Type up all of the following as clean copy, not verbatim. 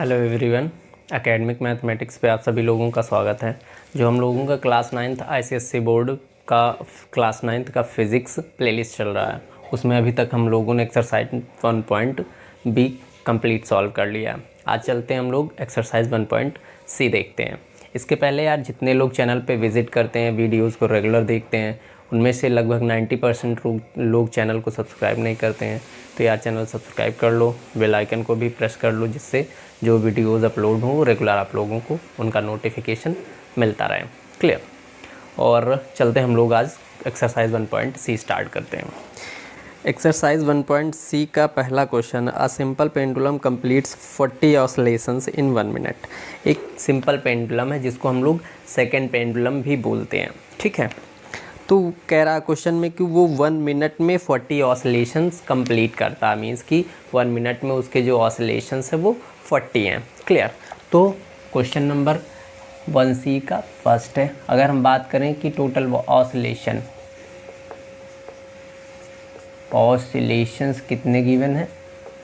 Hello everyone, academic mathematics पे आप सभी लोगों का स्वागत है। जो हम लोगों का क्लास 9th आईसीएससी बोर्ड का क्लास 9th का फिज़िक्स प्लेलिस्ट चल रहा है, उसमें अभी तक हम लोगों ने एक्सरसाइज 1.b कंप्लीट सॉल्व कर लिया है। आज चलते हैं हम लोग एक्सरसाइज 1.c देखते हैं। इसके पहले यार जितने लोग चैनल पे विज़िट करते हैं, वीडियोज़ को रेगुलर देखते हैं, उनमें से लगभग 90% लोग चैनल को सब्सक्राइब नहीं करते हैं। तो यार चैनल सब्सक्राइब कर लो, बेल आइकन को भी प्रेस कर लो, जिससे जो वीडियोज़ अपलोड हों रेगुलर आप लोगों को उनका नोटिफिकेशन मिलता रहे। क्लियर। और चलते हैं हम लोग आज एक्सरसाइज 1.c स्टार्ट करते हैं। एक्सरसाइज 1.c का पहला क्वेश्चन, अ सिंपल पेंडुलम कंप्लीट्स 40 ऑसिलेशंस इन 1 मिनट। एक सिंपल पेंडुलम है जिसको हम लोग सेकेंड पेंडुलम भी बोलते हैं, ठीक है। तो कह रहा क्वेश्चन में कि वो 1 मिनट में 40 ऑसिलेशंस कंप्लीट करता है, मीन्स कि 1 मिनट में उसके जो ऑसिलेशंस है वो 40 हैं। क्लियर। तो क्वेश्चन नंबर 1c का फर्स्ट है। अगर हम बात करें कि टोटल ऑसिलेशंस कितने गिवन है,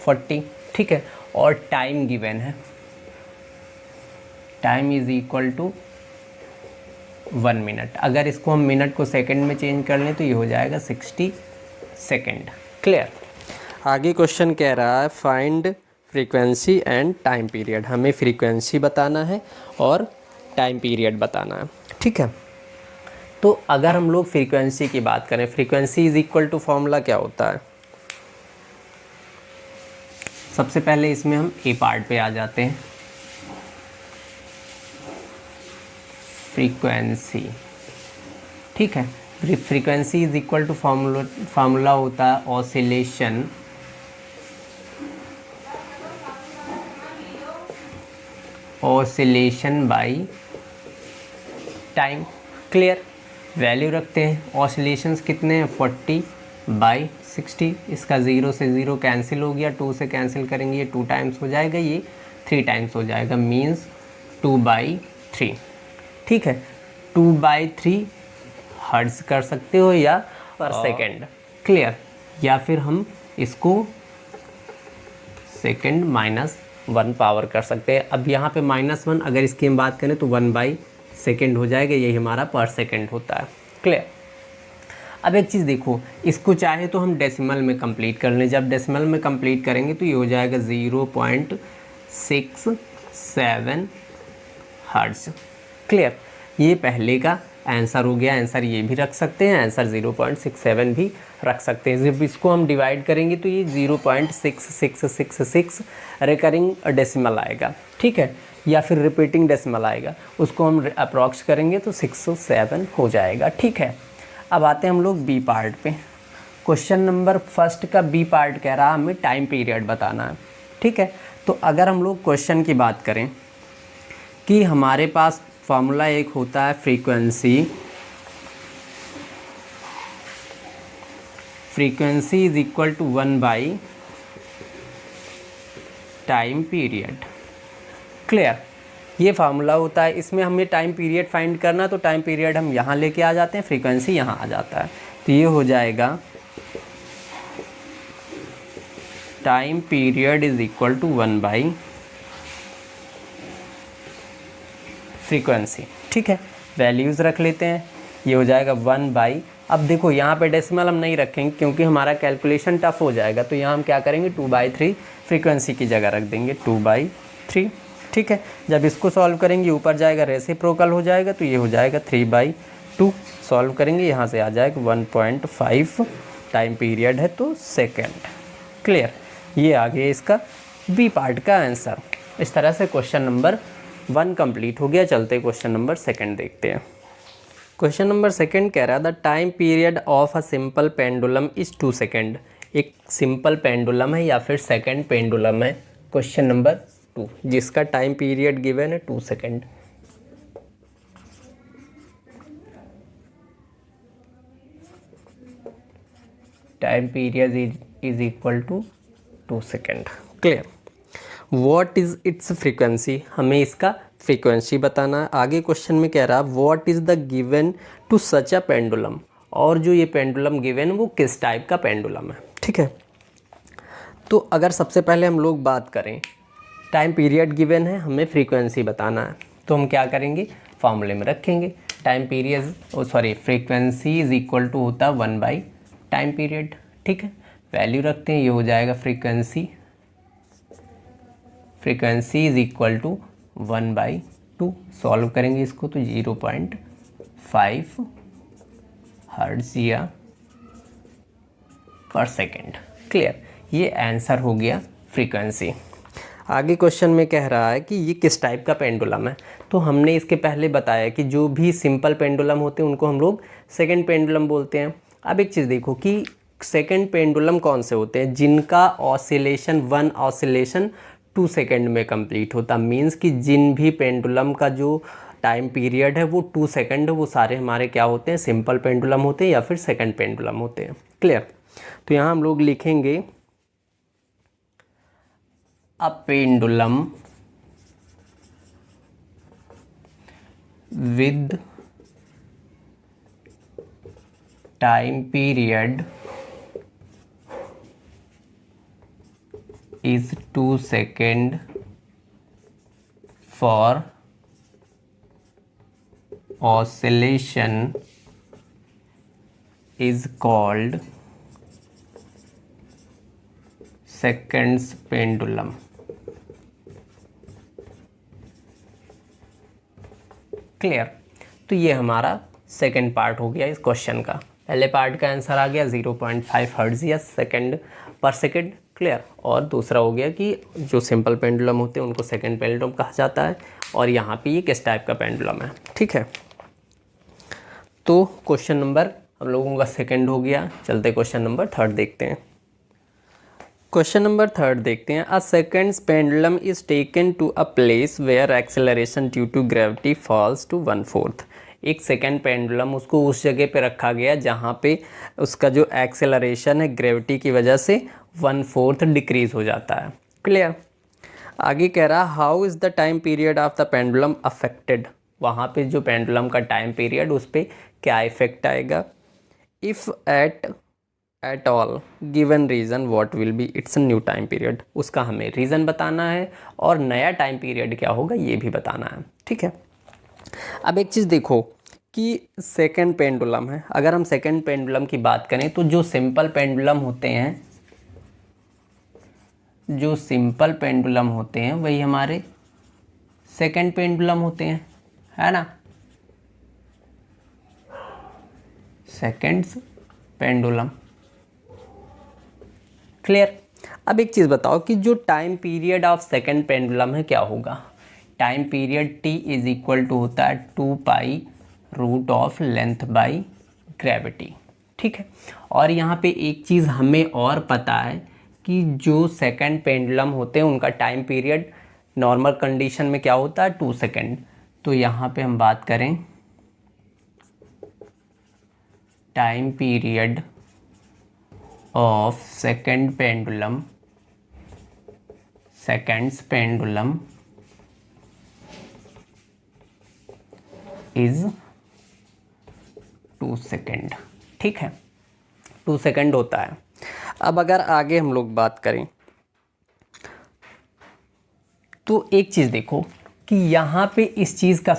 40, ठीक है। और टाइम गिवन है, time is equal to 1 minute. अगर इसको हम मिनट को सेकंड में चेंज कर लें तो ये हो जाएगा 60 सेकंड। क्लियर। आगे क्वेश्चन कह रहा है find frequency and time period. हमें फ्रीक्वेंसी बताना है और टाइम पीरियड बताना है, ठीक है। तो अगर हम लोग फ्रीक्वेंसी की बात करें, frequency is equal to formula क्या होता है। सबसे पहले इसमें हम ए पार्ट पे आ जाते हैं। फ्रीक्वेंसी, ठीक है। Frequency is equal to formula होता है oscillation by time. Clear. Value रखते हैं, ऑसिलेशंस कितने हैं 40/60। इसका 0 से 0 कैंसिल हो गया, 2 से कैंसिल करेंगे, ये 2 टाइम्स हो जाएगा, ये 3 टाइम्स हो जाएगा, मीन्स 2/3, ठीक है। 2/3 हर्ट्ज कर सकते हो या पर सेकेंड। क्लियर। या फिर हम इसको सेकेंड -1 पावर कर सकते हैं। अब यहाँ पे -1, अगर इसकी हम बात करें तो 1/सेकेंड हो जाएगा, यही हमारा पर सेकेंड होता है। क्लियर। अब एक चीज़ देखो, इसको चाहे तो हम डेसिमल में कंप्लीट कर लें। जब डेसिमल में कंप्लीट करेंगे तो ये हो जाएगा 0.67 हर्ट्ज। क्लियर। ये पहले का आंसर हो गया। आंसर ये भी रख सकते हैं, आंसर 0.67 भी रख सकते हैं। जब इसको हम डिवाइड करेंगे तो ये 0.6666 रिकरिंग डेसिमल आएगा, ठीक है, या फिर रिपीटिंग डेसिमल आएगा। उसको हम अप्रॉक्स करेंगे तो 607 हो जाएगा, ठीक है। अब आते हैं हम लोग बी पार्ट पे। क्वेश्चन नंबर फर्स्ट का बी पार्ट कह रहा है हमें टाइम पीरियड बताना है, ठीक है। तो अगर हम लोग क्वेश्चन की बात करें कि हमारे पास फार्मूला एक होता है frequency is equal to 1 time period. Clear. ये फार्मूला होता है, इसमें हमें टाइम पीरियड फाइंड करना, तो टाइम पीरियड हम यहाँ लेके आ जाते हैं, फ्रीक्वेंसी यहाँ आ जाता है। तो ये हो जाएगा time period is equal to 1 frequency, ठीक है। वैल्यूज़ रख लेते हैं, ये हो जाएगा 1 अब देखो यहाँ पे डेसिमल हम नहीं रखेंगे क्योंकि हमारा कैलकुलेशन टफ हो जाएगा। तो यहाँ हम क्या करेंगे, 2/3 फ्रीक्वेंसी की जगह रख देंगे, 2/3, ठीक है। जब इसको सॉल्व करेंगे ऊपर जाएगा, रेसिप्रोकल हो जाएगा, तो ये हो जाएगा 3/2। सॉल्व करेंगे, यहाँ से आ जाएगा 1.5 टाइम पीरियड है तो सेकेंड। क्लियर। ये आ गया इसका बी पार्ट का आंसर। इस तरह से क्वेश्चन नंबर 1 कंप्लीट हो गया। चलते क्वेश्चन नंबर 2 देखते हैं। क्वेश्चन नंबर 2 कह रहा है the time period of a simple pendulum is 2 second. एक सिंपल पेंडुलम है या फिर सेकेंड पेंडुलम है, क्वेश्चन नंबर 2, जिसका टाइम पीरियड गिवन है 2 second. Time period is equal to 2 second. Clear. What is its frequency, हमें इसका फ्रीक्वेंसी बताना है। आगे क्वेश्चन में कह रहा है what is the given to such a pendulum, और जो ये पेंडुलम गिवन वो किस टाइप का पेंडुलम है, ठीक है। तो अगर सबसे पहले हम लोग बात करें टाइम पीरियड गिवन है, हमें फ्रीक्वेंसी बताना है, तो हम क्या करेंगे, फॉर्मूले में रखेंगे time period frequency is equal to होता है 1 बाई टाइम पीरियड। ठीक है, वैल्यू रखते हैं, ये हो जाएगा frequency is equal to 1/2। Solve करेंगे इसको तो 0.5 हर्ट्ज या पर सेकेंड। क्लियर, ये आंसर हो गया फ्रीक्वेंसी। आगे क्वेश्चन में कह रहा है कि ये किस टाइप का पेंडुलम है, तो हमने इसके पहले बताया कि जो भी सिंपल पेंडुलम होते हैं उनको हम लोग सेकंड पेंडुलम बोलते हैं। अब एक चीज़ देखो कि सेकंड पेंडुलम कौन से होते हैं, जिनका ऑसिलेशन 1 ऑसिलेशन 2 सेकंड में कंप्लीट होता, मीन्स कि जिन भी पेंडुलम का जो टाइम पीरियड है वो 2 सेकंड है, वो सारे हमारे क्या होते हैं, सिंपल पेंडुलम होते हैं या फिर सेकंड पेंडुलम होते हैं। क्लियर, तो यहाँ हम लोग लिखेंगे a pendulum with time period is 2 second for oscillation is called seconds pendulum। Clear, तो ये हमारा सेकंड पार्ट हो गया इस क्वेश्चन का। पहले पार्ट का आंसर आ गया 0.5 हर्ट्ज या सेकंड पर सेकंड। क्लियर, और दूसरा हो गया कि जो सिंपल पेंडुलम होते हैं उनको सेकंड पेंडुलम कहा जाता है, और यहाँ पे ये किस टाइप का पेंडुलम है। ठीक है, तो क्वेश्चन नंबर हम लोगों का सेकंड हो गया। चलते क्वेश्चन नंबर थर्ड देखते हैं। क्वेश्चन नंबर थर्ड देखते हैं। A seconds pendulum is taken to a place where acceleration due to gravity falls to 1/4। एक सेकंड पेंडुलम उसको उस जगह पे रखा गया जहाँ पे उसका जो एक्सेलरेशन है ग्रेविटी की वजह से 1/4 डिक्रीज हो जाता है। क्लियर, आगे कह रहा how is the time period of the pendulum affected, वहाँ पे जो पेंडुलम का टाइम पीरियड उस पर क्या इफेक्ट आएगा। If at all given reason what will be it's new time period, उसका हमें रीज़न बताना है और नया टाइम पीरियड क्या होगा ये भी बताना है। ठीक है, अब एक चीज़ देखो कि सेकंड पेंडुलम है, अगर हम सेकंड पेंडुलम की बात करें तो जो सिंपल पेंडुलम होते हैं, वही हमारे सेकंड पेंडुलम होते हैं, है ना, सेकंड्स पेंडुलम। क्लियर, अब एक चीज़ बताओ कि जो time period of second pendulum है क्या होगा। Time period t is equal to होता है 2π√ऑफ लेंथ बाई ग्रेविटी। ठीक है, और यहाँ पे एक चीज़ हमें और पता है कि जो सेकंड पेंडुलम होते हैं उनका टाइम पीरियड नॉर्मल कंडीशन में क्या होता है 2 सेकंड। तो यहाँ पे हम बात करें time period of second pendulum, seconds pendulum is 2 second. ठीक है, 2 सेकंड होता है। अब अगर आगे हम लोग बात करें तो एक चीज़ देखो कि यहाँ पे इस चीज़ का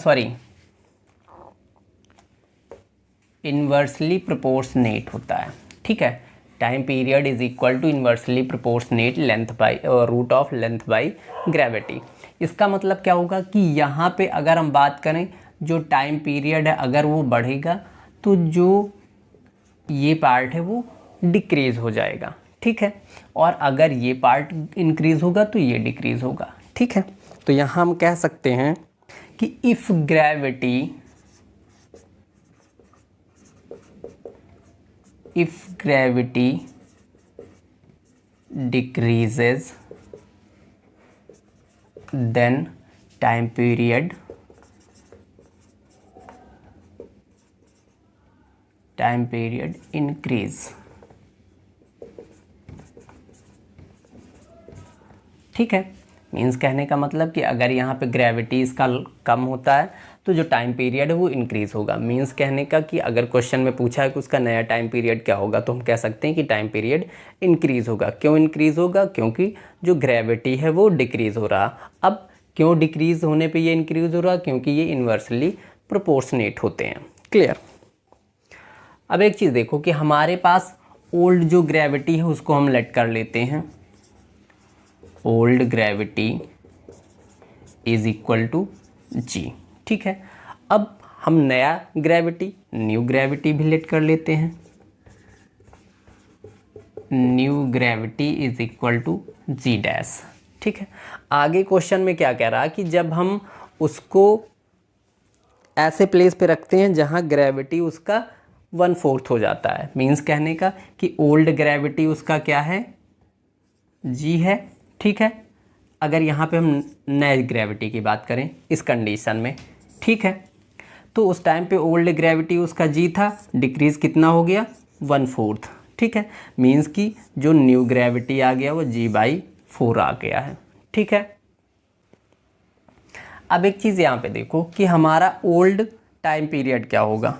इन्वर्सली प्रोपोर्शनेट होता है। ठीक है, time period is equal to inversely proportionate length by √ऑफ लेंथ बाई ग्रेविटी। इसका मतलब क्या होगा कि यहाँ पे अगर हम बात करें जो टाइम पीरियड है अगर वो बढ़ेगा तो जो ये पार्ट है वो डिक्रीज़ हो जाएगा। ठीक है, और अगर ये पार्ट इंक्रीज़ होगा तो ये डिक्रीज़ होगा। ठीक है, तो यहाँ हम कह सकते हैं कि if gravity decreases then time period increase. ठीक है, मीन्स कहने का मतलब कि अगर यहाँ पे ग्रेविटी इसका कम होता है तो जो टाइम पीरियड है वो इंक्रीज़ होगा। मीन्स कहने का कि अगर क्वेश्चन में पूछा है कि उसका नया टाइम पीरियड क्या होगा, तो हम कह सकते हैं कि टाइम पीरियड इंक्रीज़ होगा। क्यों इंक्रीज़ होगा? क्योंकि जो ग्रेविटी है वो डिक्रीज़ हो रहा। अब क्यों डिक्रीज़ होने पे ये इंक्रीज़ हो रहा? क्योंकि ये इन्वर्सली प्रोपोर्शनेट होते हैं। क्लियर। अब एक चीज़ देखो कि हमारे पास ओल्ड जो ग्रेविटी है उसको हम लेट कर लेते हैं, old gravity is equal to G. ठीक है, अब हम नया ग्रेविटी, न्यू ग्रेविटी भी लेट कर लेते हैं, new gravity is equal to G dash. ठीक है, आगे क्वेश्चन में क्या कह रहा है कि जब हम उसको ऐसे प्लेस पे रखते हैं जहाँ ग्रेविटी उसका 1/4 हो जाता है, मीन्स कहने का कि ओल्ड ग्रेविटी उसका क्या है, जी है। ठीक है, अगर यहाँ पे हम नए ग्रेविटी की बात करें इस कंडीशन में, ठीक है, तो उस टाइम पे ओल्ड ग्रेविटी उसका जी था, डिक्रीज़ कितना हो गया, 1/4। ठीक है, मीन्स कि जो न्यू ग्रेविटी आ गया वो g/4 आ गया है। ठीक है, अब एक चीज़ यहाँ पे देखो कि हमारा ओल्ड टाइम पीरियड क्या होगा,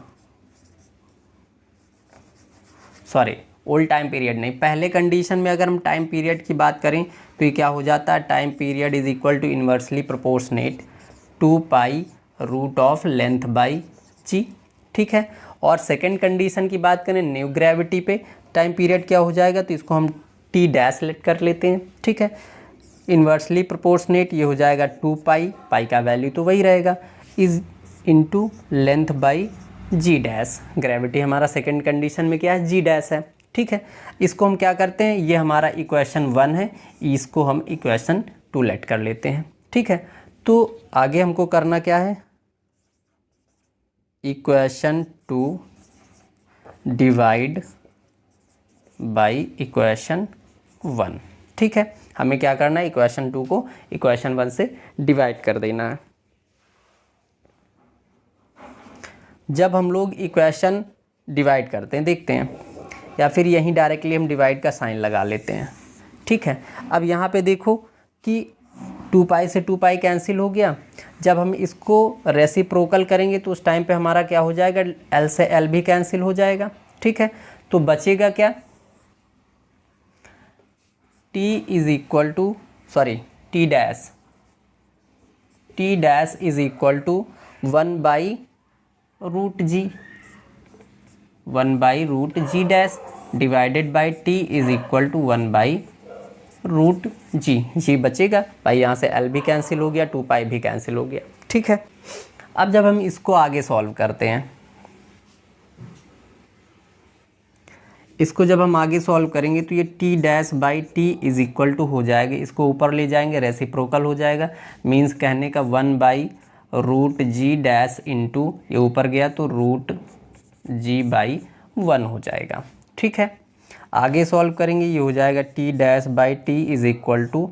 सॉरी ओल्ड टाइम पीरियड नहीं, पहले कंडीशन में अगर हम टाइम पीरियड की बात करें तो ये क्या हो जाता है, time period is equal to inversely proportionate 2π√ऑफ लेंथ बाई जी। ठीक है, और सेकेंड कंडीशन की बात करें न्यू ग्रेविटी पे टाइम पीरियड क्या हो जाएगा, तो इसको हम टी डैश लेट कर लेते हैं। ठीक है, इन्वर्सली प्रोपोर्शनेट ये हो जाएगा 2π, पाई का वैल्यू तो वही रहेगा, is into length by G dash. Gravity हमारा सेकंड कंडीशन में क्या है, जी डैश है। ठीक है, इसको हम क्या करते हैं, ये हमारा इक्वेशन 1 है, इसको हम इक्वेशन 2 लेट कर लेते हैं। ठीक है, तो आगे हमको करना क्या है, इक्वेशन 2 डिवाइड बाई इक्वेशन 1। ठीक है, हमें क्या करना है, इक्वेशन 2 को इक्वेशन 1 से डिवाइड कर देना है। जब हम लोग इक्वेशन डिवाइड करते हैं, देखते हैं, या फिर यहीं डायरेक्टली हम डिवाइड का साइन लगा लेते हैं। ठीक है, अब यहाँ पे देखो कि 2π से 2π कैंसिल हो गया। जब हम इसको रेसिप्रोकल करेंगे तो उस टाइम पे हमारा क्या हो जाएगा, L से L भी कैंसिल हो जाएगा। ठीक है, तो बचेगा क्या, T is equal to T dash is equal to 1/√g, 1/√g dash divided by T is equal to 1/√g। G बचेगा भाई, यहाँ से L भी कैंसिल हो गया, 2π भी कैंसिल हो गया। ठीक है, अब जब हम इसको आगे सॉल्व करते हैं, इसको जब हम आगे सॉल्व करेंगे तो ये T dash by T is equal to हो जाएगा, इसको ऊपर ले जाएंगे रेसिप्रोकल हो जाएगा, मीन्स कहने का 1/√g डैश इंटू ये ऊपर गया तो √g/1 हो जाएगा। ठीक है, आगे सॉल्व करेंगे, ये हो जाएगा T dash by T is equal to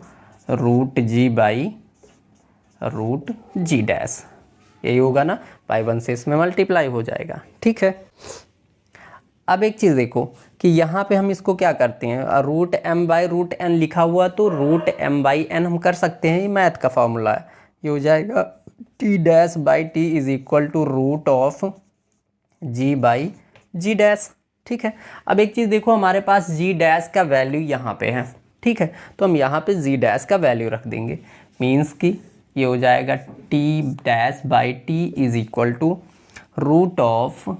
√g/√g dash, यही होगा ना, बाई 1 से इसमें मल्टीप्लाई हो जाएगा। ठीक है, अब एक चीज़ देखो कि यहाँ पे हम इसको क्या करते हैं, √m/√n लिखा हुआ तो √m/n हम कर सकते हैं, ये मैथ का फॉर्मूला है। ये हो जाएगा T dash by T is equal to √g/g dash. ठीक है, अब एक चीज़ देखो, हमारे पास g डैश का वैल्यू यहाँ पे है। ठीक है, तो हम यहाँ पे g डैश का वैल्यू रख देंगे, मीन्स कि ये हो जाएगा T dash by T is equal to √g/4।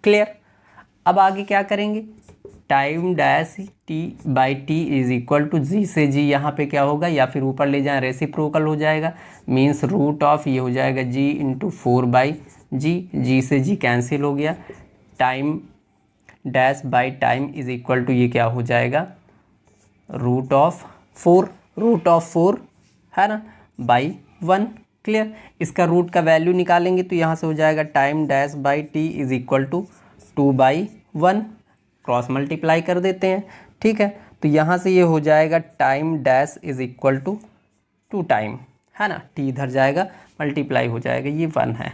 Clear. अब आगे क्या करेंगे, time dash T/T is equal to G से जी यहाँ पे क्या होगा, या फिर ऊपर ले जाएं रेसिप्रोकल हो जाएगा, मीन्स ये हो जाएगा g इंटू 4/g, जी से जी कैंसिल हो गया, time dash by time is equal to ये क्या हो जाएगा, √4 है ना, बाई 1। क्लियर, इसका रूट का वैल्यू निकालेंगे तो यहाँ से हो जाएगा time dash by T is equal to 2/1, cross multiply कर देते हैं। ठीक है, तो यहाँ से ये हो जाएगा time dash is equal to 2 time, है ना, T इधर जाएगा मल्टीप्लाई हो जाएगा, ये 1 है।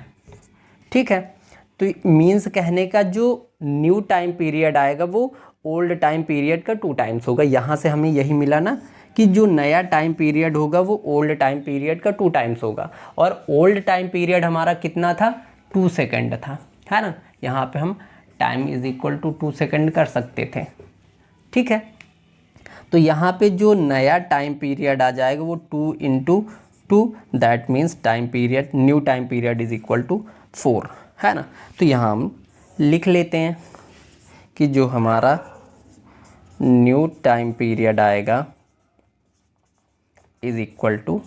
ठीक है, तो मीन्स कहने का जो न्यू टाइम पीरियड आएगा वो ओल्ड टाइम पीरियड का 2 टाइम्स होगा। यहाँ से हमें यही मिला ना कि जो नया टाइम पीरियड होगा वो ओल्ड टाइम पीरियड का 2 टाइम्स होगा। और ओल्ड टाइम पीरियड हमारा कितना था, 2 सेकेंड था, है ना। यहाँ पे हम time is equal to 2 second कर सकते थे, ठीक है। तो यहाँ पे जो नया टाइम पीरियड आ जाएगा वो 2 into 2, that means time period, new time period is equal to 4, है ना। तो यहाँ हम लिख लेते हैं कि जो हमारा न्यू टाइम पीरियड आएगा is equal to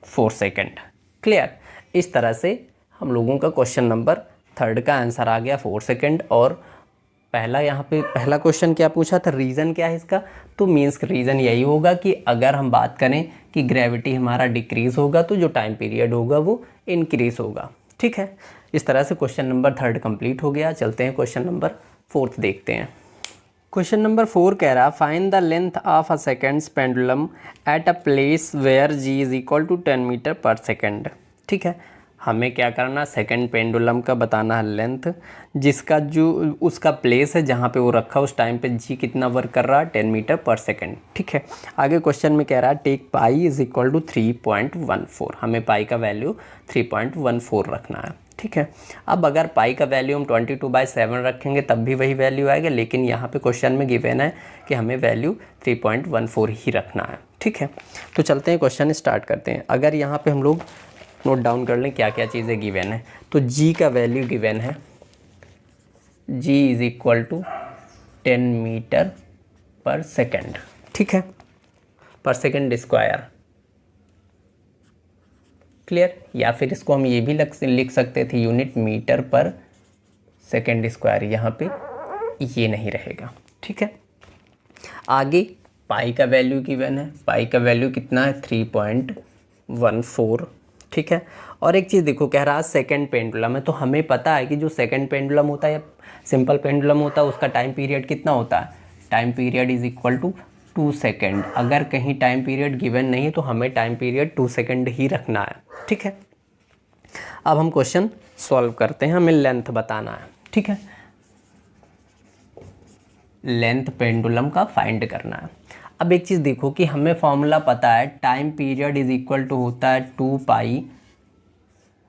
4 second. Clear. इस तरह से हम लोगों का क्वेश्चन नंबर 3 का आंसर आ गया 4 सेकेंड। और पहला यहाँ पे पहला क्वेश्चन क्या पूछा था, रीज़न क्या है इसका, तो मीन्स रीज़न यही होगा कि अगर हम बात करें कि ग्रेविटी हमारा डिक्रीज़ होगा तो जो टाइम पीरियड होगा वो इंक्रीज़ होगा, ठीक है। इस तरह से क्वेश्चन नंबर 3 कंप्लीट हो गया। चलते हैं क्वेश्चन नंबर 4 देखते हैं। क्वेश्चन नंबर 4 कह रहा find the length of a seconds pendulum at a place where G is equal to 10 metre पर सेकेंड, ठीक है। हमें क्या करना, सेकेंड पेंडुलम का बताना है लेंथ, जिसका जो उसका प्लेस है जहाँ पे वो रखा उस टाइम पे जी कितना वर्क कर रहा है, 10 मीटर पर सेकेंड, ठीक है। आगे क्वेश्चन में कह रहा है take pi is equal to 3.14, हमें पाई का वैल्यू 3.14 रखना है, ठीक है। अब अगर पाई का वैल्यू हम 22/7 रखेंगे तब भी वही वैल्यू आएगा, लेकिन यहाँ पे क्वेश्चन में गिवन है कि हमें वैल्यू 3.14 ही रखना है, ठीक है। तो चलते हैं क्वेश्चन स्टार्ट करते हैं। अगर यहाँ पे हम लोग नोट डाउन कर लें क्या क्या चीज़ें गिवन है, तो जी का वैल्यू गिवन है, जी इज इक्वल टू 10 मीटर पर सेकेंड, ठीक है, पर सेकेंड स्क्वायर। क्लियर। या फिर इसको हम ये भी लिख सकते थे यूनिट मीटर पर सेकेंड स्क्वायर, यहाँ पे ये नहीं रहेगा, ठीक है। आगे पाई का वैल्यू गिवन है, पाई का वैल्यू कितना है 3.14, ठीक है। और एक चीज़ देखो, कह रहा है सेकेंड पेंडुलम है, तो हमें पता है कि जो सेकेंड पेंडुलम होता है या सिंपल पेंडुलम होता है उसका टाइम पीरियड कितना होता है, time period is equal to 2 second. अगर कहीं टाइम पीरियड गिवन नहीं है तो हमें टाइम पीरियड 2 सेकेंड ही रखना है, ठीक है। अब हम क्वेश्चन सॉल्व करते हैं, हमें लेंथ बताना है, ठीक है, लेंथ पेंडुलम का फाइंड करना है। अब एक चीज़ देखो कि हमें फॉर्मूला पता है, time period is equal to होता है 2 pi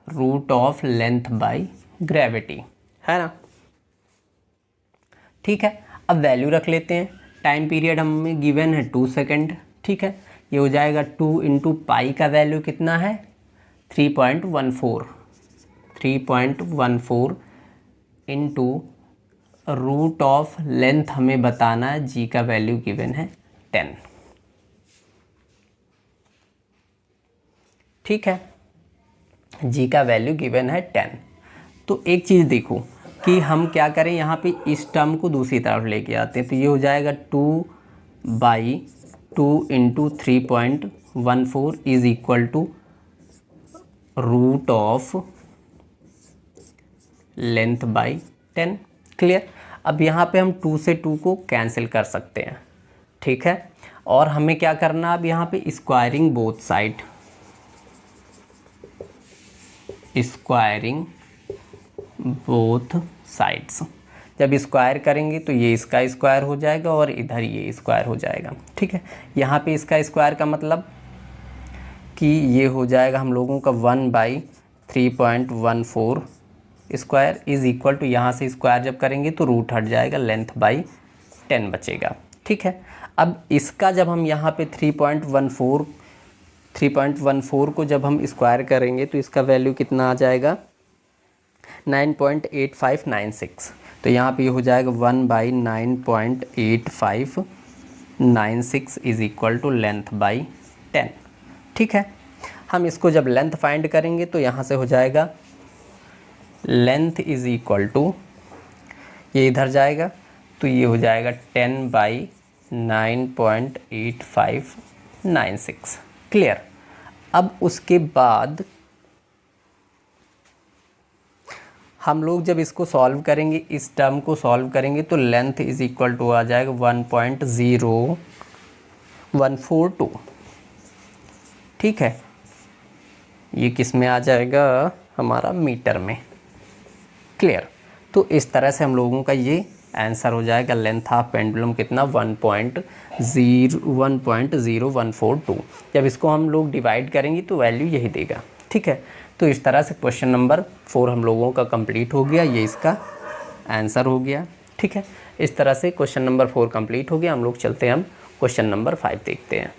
root of length by gravity, है ना, ठीक है। अब वैल्यू रख लेते हैं, टाइम पीरियड हमें गिवन है 2 सेकेंड, ठीक है। ये हो जाएगा 2 इंटू पाई का वैल्यू कितना है 3.14 इंटू रूट ऑफ लेंथ हमें बताना है, जी का वैल्यू गिवन है 10, ठीक है, जी का वैल्यू गिवन है 10। तो एक चीज़ देखो कि हम क्या करें, यहाँ पे इस टर्म को दूसरी तरफ लेके आते हैं, तो ये हो जाएगा 2/2 into 3.14 is equal to root of length by 10। Clear. अब यहाँ पे हम 2 से 2 को कैंसिल कर सकते हैं, ठीक है। और हमें क्या करना, अब यहाँ पे squaring both side, squaring both sides, जब स्क्वायर करेंगे तो ये इसका स्क्वायर हो जाएगा और इधर ये स्क्वायर हो जाएगा, ठीक है। यहाँ पे इसका स्क्वायर का मतलब कि ये हो जाएगा हम लोगों का 1/3.14 स्क्वायर इज इक्वल टू, यहाँ से स्क्वायर जब करेंगे तो रूट हट जाएगा, लेंथ बाई 10 बचेगा, ठीक है। अब इसका जब हम यहाँ पे 3.14 को जब हम स्क्वायर करेंगे तो इसका वैल्यू कितना आ जाएगा 9.8596, तो यहाँ पे हो जाएगा 1/9.8596 is equal to length by 10, ठीक है। हम इसको जब लेंथ फाइंड करेंगे तो यहाँ से हो जाएगा लेंथ इज इक्वल टू, ये इधर जाएगा तो ये हो जाएगा 10/9.8596। क्लियर। अब उसके बाद हम लोग जब इसको सॉल्व करेंगे, इस टर्म को सॉल्व करेंगे तो लेंथ इज इक्वल टू आ जाएगा 1.0142, ठीक है। ये किस में आ जाएगा, हमारा मीटर में। क्लियर। तो इस तरह से हम लोगों का ये आंसर हो जाएगा। लेंथ ऑफ पेंडुलम कितना 1.0142। जब इसको हम लोग डिवाइड करेंगे तो वैल्यू यही देगा। ठीक है, तो इस तरह से क्वेश्चन नंबर 4 हम लोगों का कंप्लीट हो गया, ये इसका आंसर हो गया। ठीक है, इस तरह से क्वेश्चन नंबर 4 कंप्लीट हो गया। हम लोग चलते हैं, हम क्वेश्चन नंबर 5 देखते हैं।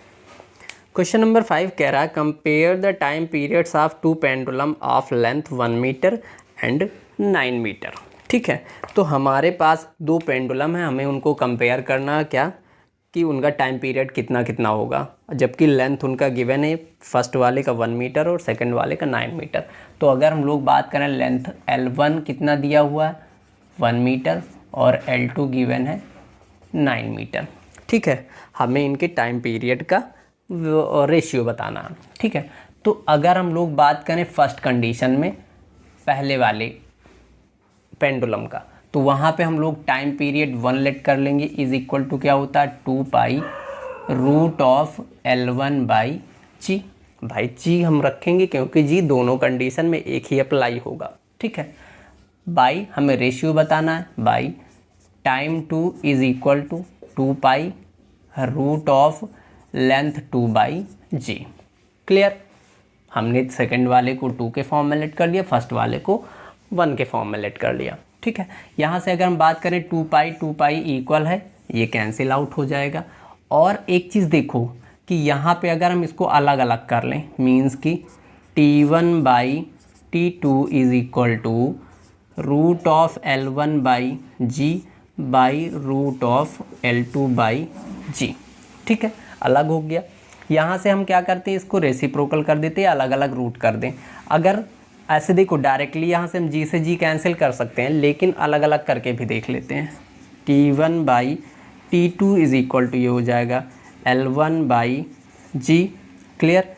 क्वेश्चन नंबर 5 कह रहा है compare the time periods of two pendulum of length 1 metre and 9 metre. ठीक है, तो हमारे पास दो पेंडुलम है, हमें उनको कंपेयर करना है क्या कि उनका टाइम पीरियड कितना कितना होगा, जबकि लेंथ उनका गिवन है, फर्स्ट वाले का 1 मीटर और सेकंड वाले का 9 मीटर। तो अगर हम लोग बात करें लेंथ L1 कितना दिया हुआ है 1 मीटर और L2 गिवन है 9 मीटर। ठीक है, हमें इनके टाइम पीरियड का रेशियो बताना है। ठीक है, तो अगर हम लोग बात करें फर्स्ट कंडीशन में पहले वाले पेंडुलम का, तो वहाँ पे हम लोग टाइम पीरियड 1 लेट कर लेंगे, इज इक्वल टू क्या होता है 2 pi root of L1 by G. भाई जी हम रखेंगे क्योंकि जी दोनों कंडीशन में एक ही अप्लाई होगा। ठीक है, बाई हमें रेशियो बताना है, by time 2 is equal to 2 pi root of length 2 by G. Clear, हमने सेकंड वाले को 2 के फॉर्म में लेट कर लिया, फर्स्ट वाले को 1 के फॉर्म में लेट कर लिया। ठीक है, यहाँ से अगर हम बात करें 2 पाई इक्वल है, ये कैंसिल आउट हो जाएगा। और एक चीज़ देखो कि यहाँ पे अगर हम इसको अलग अलग कर लें, मीन्स कि T1 by T2 is equal to root of L1 by G by root of L2 by G. ठीक है, अलग हो गया। यहाँ से हम क्या करते हैं, इसको रेसिप्रोकल कर देते हैं, अलग अलग रूट कर दें। अगर ऐसे देखो डायरेक्टली यहाँ से हम जी से जी कैंसिल कर सकते हैं, लेकिन अलग अलग करके भी देख लेते हैं। T1 by T2 is equal to ये हो जाएगा L1 by G, clear,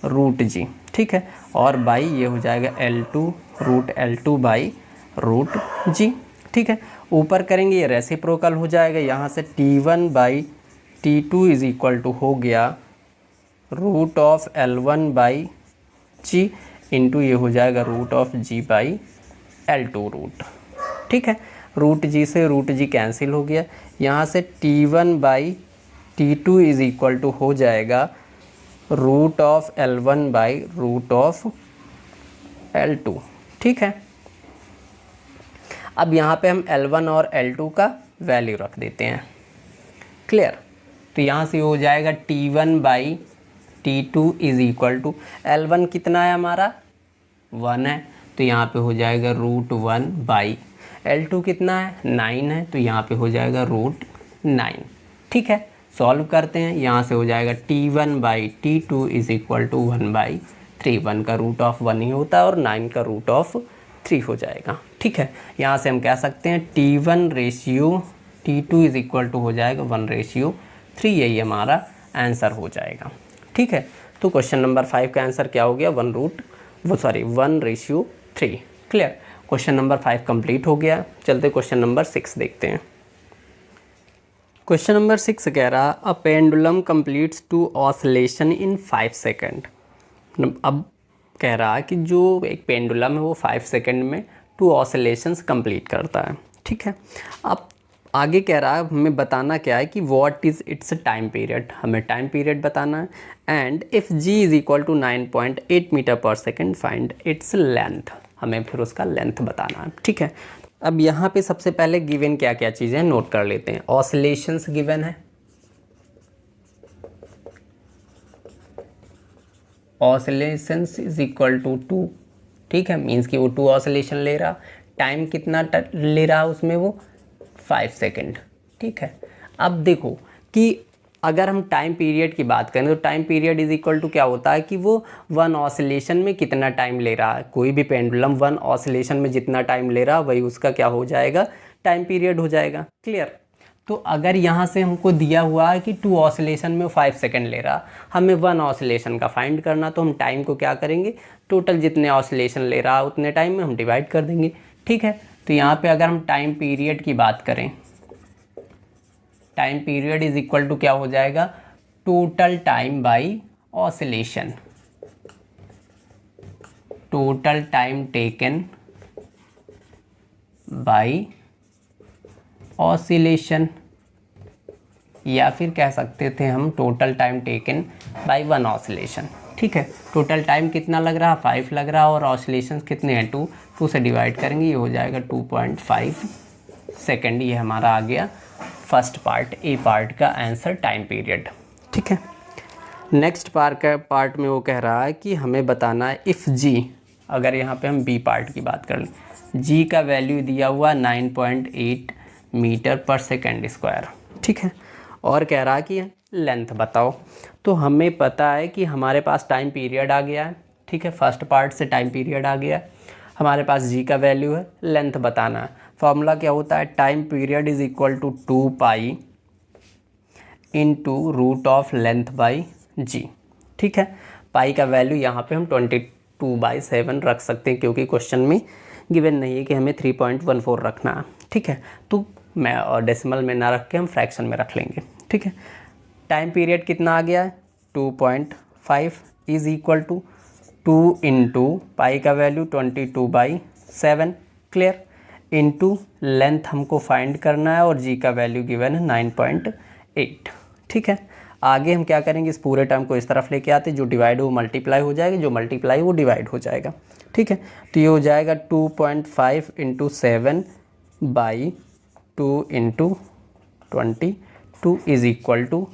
root G. ठीक है, और बाई ये हो जाएगा L2 root L2 by root G. ठीक है, ऊपर करेंगे ये रेसिप्रोकल हो जाएगा, यहाँ से T1 by T2 is equal to हो गया root of L1 by G into ये हो जाएगा root of G by L2 root. ठीक है, रूट जी से रूट जी कैंसिल हो गया, यहाँ से T1 by T2 is equal to हो जाएगा root of L1 by root of L2। ठीक है, अब यहाँ पे हम L1 और L2 का वैल्यू रख देते हैं। क्लियर, तो यहाँ से हो जाएगा T1 by T2 is equal to L1 कितना है हमारा 1 है, तो यहाँ पे हो जाएगा रूट 1 बाई L2 कितना है 9 है, तो यहाँ पे हो जाएगा रूट 9। ठीक है, सॉल्व करते हैं, यहाँ से हो जाएगा T1 by T2 is equal to 1 by 3। 1 का रूट ऑफ 1 ही होता है और 9 का रूट ऑफ 3 हो जाएगा। ठीक है, यहाँ से हम कह सकते हैं T1 ratio T2 is equal to हो जाएगा 1:3, यही हमारा आंसर हो जाएगा। ठीक है, तो क्वेश्चन नंबर 5 का आंसर क्या हो गया 1:3। क्लियर, क्वेश्चन नंबर 5 कंप्लीट हो गया। चलते क्वेश्चन नंबर 6 देखते हैं। क्वेश्चन नंबर 6 कह रहा a pendulum completes 2 oscillation in 5 second. अब कह रहा है कि जो एक पेंडुलम है वो 5 सेकेंड में 2 ऑसिलेशंस कंप्लीट करता है। ठीक है, अब आगे कह रहा है हमें बताना क्या है कि what is its time period, हमें टाइम पीरियड बताना है। And if G is equal to 9.8 metre पर सेकेंड फाइंड इट्स लेंथ, हमें फिर उसका लेंथ बताना है। ठीक है, अब यहाँ पे सबसे पहले गिवन क्या क्या चीज़ें नोट कर लेते हैं। ऑसिलेशंस गिवन है, ऑसिलेशंस इज इक्वल टू 2। ठीक है, मीन्स कि वो 2 ऑसिलेशन ले रहा, टाइम कितना ले रहा उसमें वो 5 सेकेंड। ठीक है, अब देखो कि अगर हम टाइम पीरियड की बात करें तो time period is equal to क्या होता है कि वो 1 ऑसिलेशन में कितना टाइम ले रहा है। कोई भी पेंडुलम 1 ऑसिलेशन में जितना टाइम ले रहा वही उसका क्या हो जाएगा टाइम पीरियड हो जाएगा। क्लियर, तो अगर यहाँ से हमको दिया हुआ है कि 2 ऑसिलेशन में 5 सेकेंड ले रहा, हमें 1 ऑसिलेशन का फाइंड करना, तो हम टाइम को क्या करेंगे टोटल जितने ऑसिलेशन ले रहा उतने टाइम में हम डिवाइड कर देंगे। ठीक है, तो यहाँ पे अगर हम टाइम पीरियड की बात करें, time period is equal to क्या हो जाएगा total time by oscillation, total time taken by oscillation, या फिर कह सकते थे हम total time taken by one oscillation. ठीक है, टोटल टाइम कितना लग रहा है 5 लग रहा है और ऑसिलेशन कितने हैं 2 से डिवाइड करेंगे, ये हो जाएगा 2.5 सेकेंड। ये हमारा आ गया फर्स्ट पार्ट, ए पार्ट का आंसर टाइम पीरियड। ठीक है, नेक्स्ट पार्ट में वो कह रहा है कि हमें बताना है इफ़ जी, अगर यहाँ पे हम बी पार्ट की बात कर लें, जी का वैल्यू दिया हुआ 9.8 मीटर पर सेकेंड स्क्वायर। ठीक है, और कह रहा है कि लेंथ बताओ। तो हमें पता है कि हमारे पास टाइम पीरियड आ गया है। ठीक है, फर्स्ट पार्ट से टाइम पीरियड आ गया है, हमारे पास जी का वैल्यू है, लेंथ बताना है। फॉर्मूला क्या होता है, time period is equal to 2 pi into root of length by G. ठीक है, पाई का वैल्यू यहाँ पे हम 22/7 रख सकते हैं, क्योंकि क्वेश्चन में गिवन नहीं है कि हमें 3.14 रखना है। ठीक है, तो मैं और डेसिमल में ना रख के हम फ्रैक्शन में रख लेंगे। ठीक है, टाइम पीरियड कितना आ गया है 2.5 is equal to 2 into pi का वैल्यू 22/7 क्लियर, इंटू लेंथ हमको फाइंड करना है और जी का वैल्यू गिवन है 9.8। ठीक है, आगे हम क्या करेंगे, इस पूरे टर्म को इस तरफ लेके आते, जो डिवाइड हो मल्टीप्लाई हो जाएगा, जो मल्टीप्लाई वो डिवाइड हो जाएगा। ठीक है, तो ये हो जाएगा 2.5 into 7 by 2 into 22 is equal to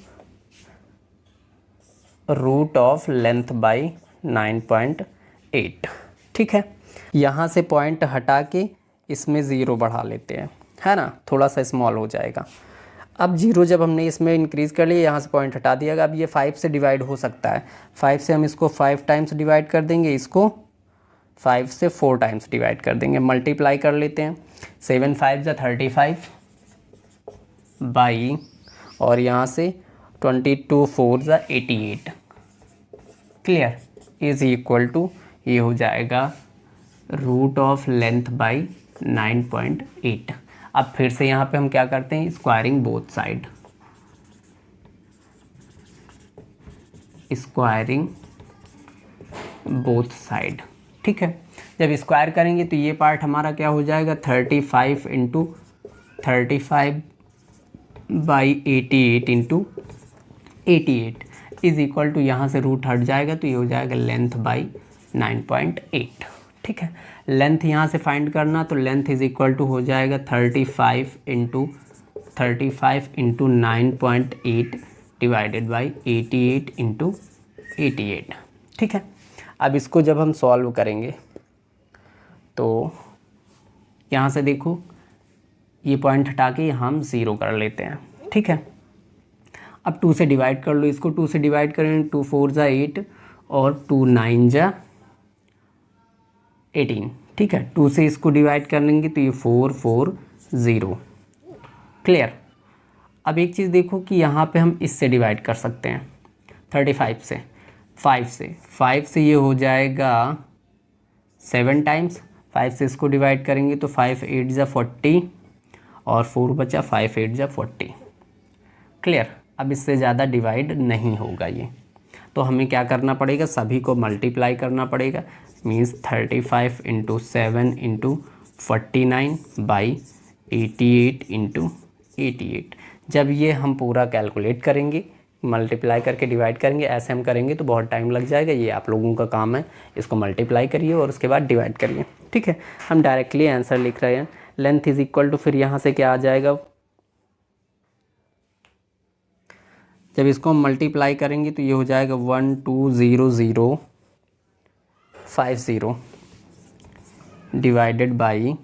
root of length by 9.8। ठीक है, यहाँ से पॉइंट हटा के इसमें ज़ीरो बढ़ा लेते हैं, है ना, थोड़ा सा स्मॉल हो जाएगा। अब जीरो जब हमने इसमें इंक्रीज़ कर लिया, यहाँ से पॉइंट हटा दिया, अब ये 5 से डिवाइड हो सकता है, 5 से हम इसको 5 टाइम्स डिवाइड कर देंगे, इसको 5 से 4 टाइम्स डिवाइड कर देंगे, मल्टीप्लाई कर लेते हैं, 7 5 = 35 बाई, और यहाँ से 22 4 = 88 क्लियर, इज इक्वल टू ये हो जाएगा रूट ऑफ लेंथ बाई 9.8। अब फिर से यहाँ पे हम क्या करते हैं, squaring both side, squaring both side. ठीक है, जब स्क्वायर करेंगे तो ये पार्ट हमारा क्या हो जाएगा 35 into 35 by 88 into 88 is equal to, यहाँ से रूट हट जाएगा तो ये हो जाएगा लेंथ बाई 9.8। ठीक है, लेंथ यहाँ से फाइंड करना, तो लेंथ इज इक्वल टू हो जाएगा 35 इंटू 9.8 डिवाइडेड बाई 88 इंटू 88। ठीक है, अब इसको जब हम सॉल्व करेंगे तो यहाँ से देखो ये पॉइंट हटा के यहाँ हम ज़ीरो कर लेते हैं। ठीक है, अब 2 से डिवाइड कर लो इसको, 2 से डिवाइड करेंगे 2 4 = 8 और 2 9 = 18। ठीक है, 2 से इसको डिवाइड करेंगे तो ये 4 4 0 क्लियर। अब एक चीज़ देखो कि यहाँ पे हम इससे डिवाइड कर सकते हैं 35 से, 5 से ये हो जाएगा 7 टाइम्स, 5 से इसको डिवाइड करेंगे तो 5 8 = 40 और 4 बचा, 5 8 = 40 क्लियर। अब इससे ज़्यादा डिवाइड नहीं होगा ये, तो हमें क्या करना पड़ेगा, सभी को मल्टीप्लाई करना पड़ेगा, means 35 into 7 into 49 by 88 into 88। जब ये हम पूरा कैलकुलेट करेंगे, मल्टीप्लाई करके डिवाइड करेंगे, ऐसे हम करेंगे तो बहुत टाइम लग जाएगा, ये आप लोगों का काम है, इसको मल्टीप्लाई करिए और उसके बाद डिवाइड करिए। ठीक है, हम डायरेक्टली आंसर लिख रहे हैं, लेंथ इज इक्वल टू, फिर यहाँ से क्या आ जाएगा, जब इसको हम मल्टीप्लाई करेंगे तो ये हो जाएगा 120050 डिवाइडेड बाई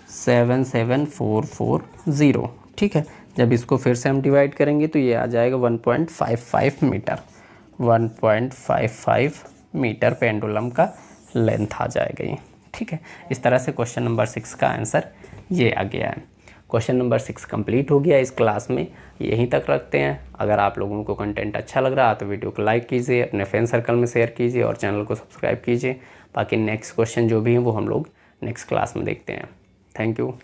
77440। ठीक है, जब इसको फिर से हम डिवाइड करेंगे तो ये आ जाएगा 1.55 मीटर, 1.55 मीटर पेंडुलम का लेंथ आ जाएगा ये। ठीक है, इस तरह से क्वेश्चन नंबर 6 का आंसर ये आ गया है। क्वेश्चन नंबर 6 कंप्लीट हो गया। इस क्लास में यहीं तक रखते हैं। अगर आप लोगों को कंटेंट अच्छा लग रहा है तो वीडियो को लाइक कीजिए, अपने फ्रेंड सर्कल में शेयर कीजिए और चैनल को सब्सक्राइब कीजिए। बाकी नेक्स्ट क्वेश्चन जो भी हैं वो हम लोग नेक्स्ट क्लास में देखते हैं। Thank you.